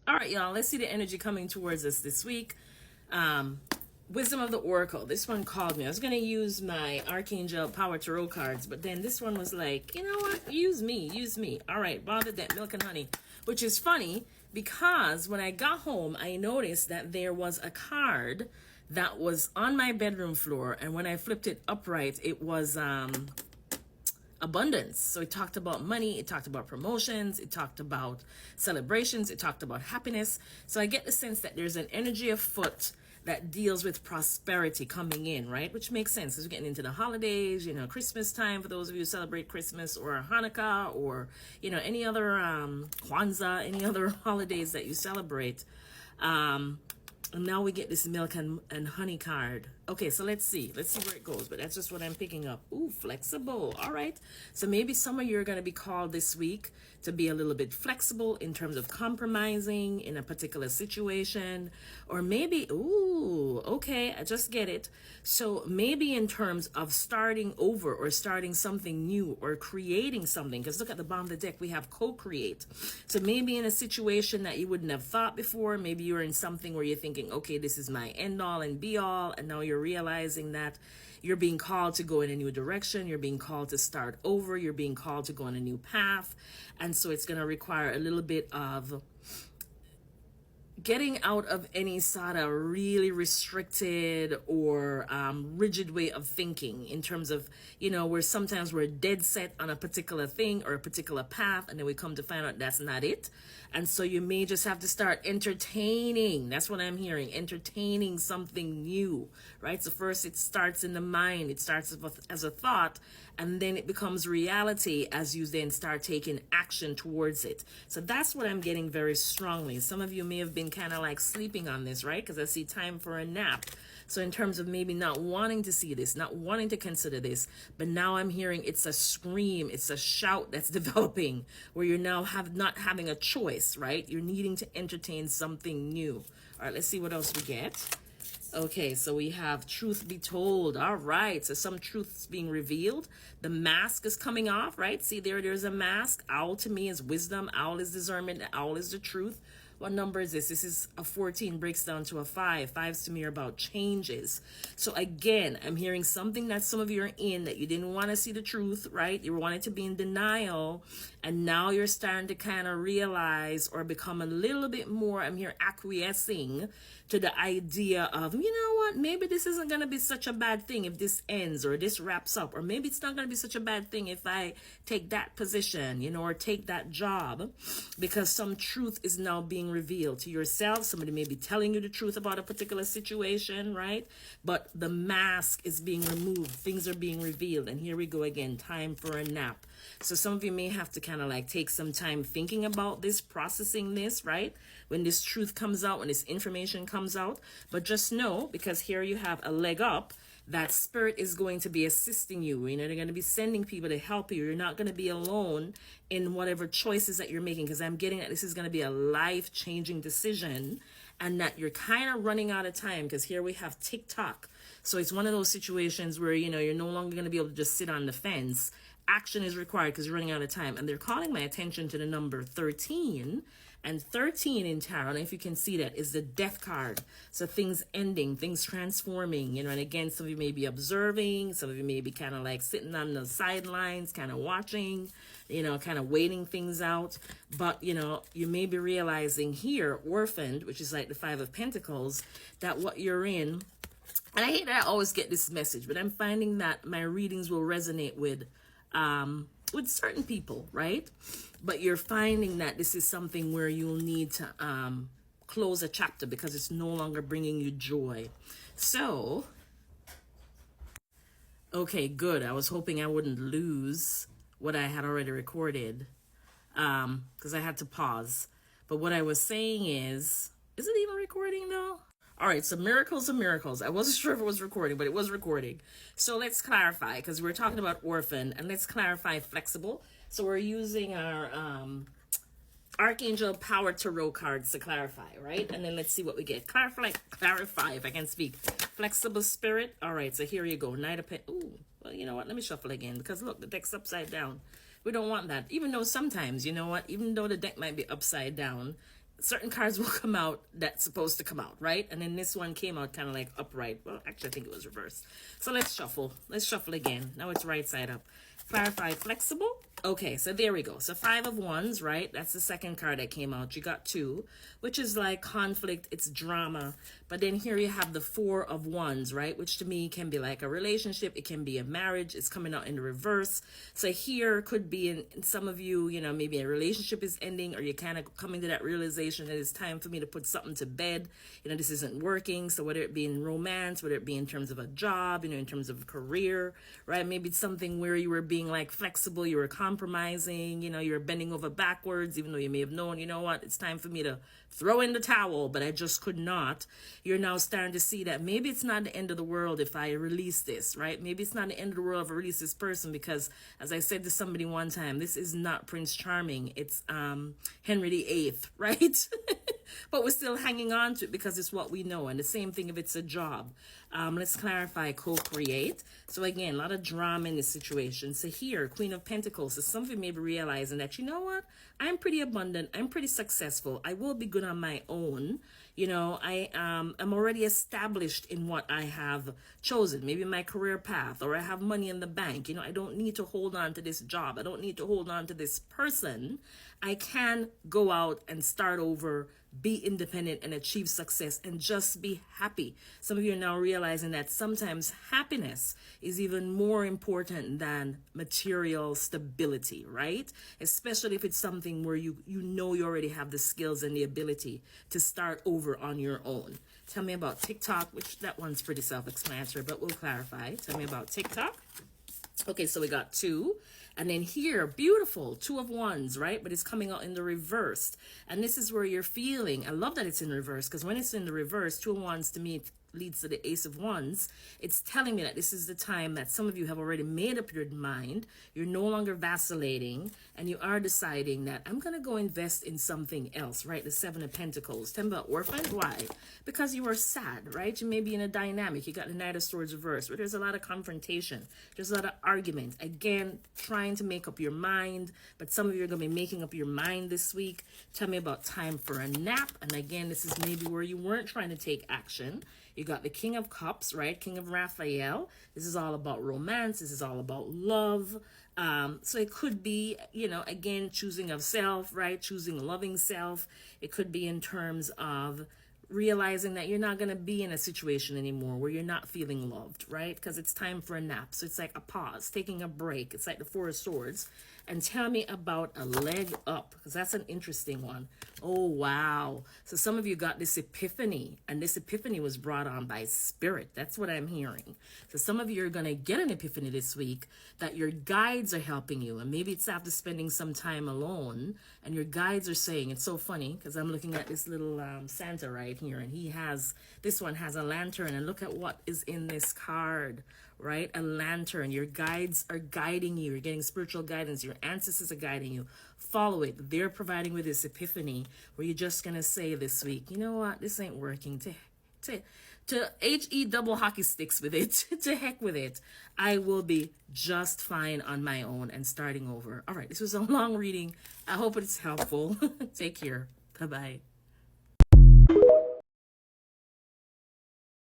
All right, y'all, let's see the energy coming towards us this week. Wisdom of the Oracle. This one called me. I was going to use my Archangel Power Tarot cards, but then this one was like, you know what? Use me, use me. All right, Bernadette, Milk and Honey, which is funny because when I got home, I noticed that there was a card that was on my bedroom floor, and when I flipped it upright, it was abundance. So it talked about money, it talked about promotions, it talked about celebrations, it talked about happiness. So I get the sense that there's an energy afoot that deals with prosperity coming in, right? Which makes sense because we're getting into the holidays, you know, Christmas time for those of you who celebrate Christmas, or Hanukkah, or, you know, any other Kwanzaa, any other holidays that you celebrate. And now we get this milk and honey card. Okay, so let's see where it goes, but that's just what I'm picking up. Ooh, flexible. All right. So maybe some of you are going to be called this week to be a little bit flexible in terms of compromising in a particular situation, or maybe, ooh, okay, I just get it. So maybe in terms of starting over or starting something new or creating something, because look at the bottom of the deck, we have co-create. So maybe in a situation that you wouldn't have thought before, maybe you're in something where you're thinking, okay, this is my end all and be all, and now you're realizing that you're being called to go in a new direction, you're being called to start over, you're being called to go on a new path. And so it's going to require a little bit of getting out of any sort of really restricted or rigid way of thinking, in terms of, you know, where sometimes we're dead set on a particular thing or a particular path, and then we come to find out that's not it. And so you may just have to start entertaining. That's what I'm hearing, entertaining something new, right? So first it starts in the mind, it starts as a thought, and then it becomes reality as you then start taking action towards it. So that's what I'm getting very strongly. Some of you may have been kind of like sleeping on this, right? Because I see time for a nap. So in terms of maybe not wanting to see this, not wanting to consider this, but now I'm hearing it's a scream, it's a shout that's developing, where you're now not having a choice, right? You're needing to entertain something new. All right, let's see what else we get. Okay, so we have truth be told. All right, so some truths being revealed. The mask is coming off, right? See, there's a mask. Owl to me is wisdom. Owl is discernment. The owl is the truth. What number is this? This is a 14, breaks down to a 5. Fives to me are about changes. So again, I'm hearing something that some of you are in that you didn't want to see the truth, right? You wanted to be in denial, and now you're starting to kind of realize or become a little bit more, I'm here, acquiescing to the idea of, you know what, maybe this isn't going to be such a bad thing if this ends or this wraps up, or maybe it's not going to be such a bad thing if I take that position, you know, or take that job, because some truth is now being revealed to yourself. Somebody may be telling you the truth about a particular situation, right? But the mask is being removed. Things are being revealed. And here we go again, time for a nap. So some of you may have to kind of like take some time thinking about this, processing this, right? When this truth comes out, when this information comes out. But just know, because here you have a leg up, that spirit is going to be assisting you. You know, they're going to be sending people to help you. You're not going to be alone in whatever choices that you're making, because I'm getting that this is going to be a life-changing decision, and that you're kind of running out of time, because here we have TikTok. So it's one of those situations where, you know, you're no longer going to be able to just sit on the fence. Action is required because you're running out of time. And they're calling my attention to the number 13. And 13 in tarot, I don't know if you can see that, is the death card. So things ending, things transforming, you know. And again, some of you may be observing, some of you may be kind of like sitting on the sidelines, kind of watching, you know, kind of waiting things out. But, you know, you may be realizing here, orphaned, which is like the 5 of Pentacles, that what you're in, and I hate that I always get this message, but I'm finding that my readings will resonate with certain people, right? But you're finding that this is something where you'll need to close a chapter because it's no longer bringing you joy. So, okay, good. I was hoping I wouldn't lose what I had already recorded because I had to pause. But what I was saying is it even recording though? All right, so miracles are miracles. I wasn't sure if it was recording, but it was recording. So let's clarify, because we're talking about orphan, and let's clarify flexible. So we're using our Archangel Power Tarot cards to clarify, right? And then let's see what we get. Clarify if I can speak. Flexible spirit. All right, so here you go. Knight of Pentacles. Ooh, well, you know what? Let me shuffle again, because look, the deck's upside down. We don't want that. Even though sometimes, you know what? Even though the deck might be upside down, certain cards will come out that's supposed to come out, right? And then this one came out kind of like upright. Well, actually, I think it was reversed. So let's shuffle. Let's shuffle again. Now it's right side up. Clarify, flexible. Okay, so there we go. So 5 of Wands, right? That's the second card that came out. You got 2, which is like conflict. It's drama. But then here you have the 4 of Wands, right? Which to me can be like a relationship. It can be a marriage. It's coming out in the reverse. So here could be in some of you, you know, maybe a relationship is ending, or you're kind of coming to that realization that it's time for me to put something to bed. You know, this isn't working. So whether it be in romance, whether it be in terms of a job, you know, in terms of a career, right? Maybe it's something where you were being like flexible, you were compromising, you know, you're bending over backwards, even though you may have known, you know what, it's time for me to throw in the towel, but I just could not. You're now starting to see that maybe it's not the end of the world if I release this, right? Maybe it's not the end of the world if I release this person, because as I said to somebody one time, this is not Prince Charming, it's Henry VIII, right? But we're still hanging on to it because it's what we know. And the same thing if it's a job. Let's clarify, co-create. So again, a lot of drama in this situation. So here, Queen of Pentacles. So some of you may be realizing that, you know what? I'm pretty abundant. I'm pretty successful. I will be good on my own. You know, I'm already established in what I have chosen, maybe my career path, or I have money in the bank. You know, I don't need to hold on to this job. I don't need to hold on to this person. I can go out and start over, be independent, and achieve success and just be happy. Some of you are now realizing that sometimes happiness is even more important than material stability, right? Especially if it's something where you know you already have the skills and the ability to start over on your own. Tell me about TikTok, which that one's pretty self-explanatory, but we'll clarify. Tell me about TikTok. Okay, so we got 2. And then here, beautiful, 2 of Wands, right? But it's coming out in the reverse. And this is where you're feeling. I love that it's in reverse, because when it's in the reverse, 2 of Wands to me leads to the Ace of Wands. It's telling me that this is the time that some of you have already made up your mind. You're no longer vacillating, and you are deciding that I'm going to go invest in something else, right? The 7 of Pentacles. Tell me about orphan. Why? Because you are sad, right? You may be in a dynamic. You got the Knight of Swords reverse, where there's a lot of confrontation. There's a lot of argument. Again, trying to make up your mind, but some of you are going to be making up your mind this week. Tell me about time for a nap. And again, this is maybe where you weren't trying to take action. You got the King of Cups, right? King of Raphael. This is all about romance. This is all about love. So it could be, you know, again, choosing of self, right? Choosing loving self. It could be in terms of realizing that you're not going to be in a situation anymore where you're not feeling loved, right? Because it's time for a nap. So it's like a pause, taking a break. It's like the 4 of Swords. And tell me about a leg up, because that's an interesting one. Oh, wow. So some of you got this epiphany, and this epiphany was brought on by spirit. That's what I'm hearing. So some of you are going to get an epiphany this week that your guides are helping you. And maybe it's after spending some time alone, and your guides are saying, it's so funny, because I'm looking at this little Santa right here, and this one has a lantern, and look at what is in this card, right? A lantern. Your guides are guiding you. You're getting spiritual guidance. Your ancestors are guiding you. Follow it. They're providing with this epiphany where you're just going to say this week, you know what? This ain't working. To H-E double hockey sticks with it. To heck with it. I will be just fine on my own and starting over. All right. This was a long reading. I hope it's helpful. Take care. Bye-bye.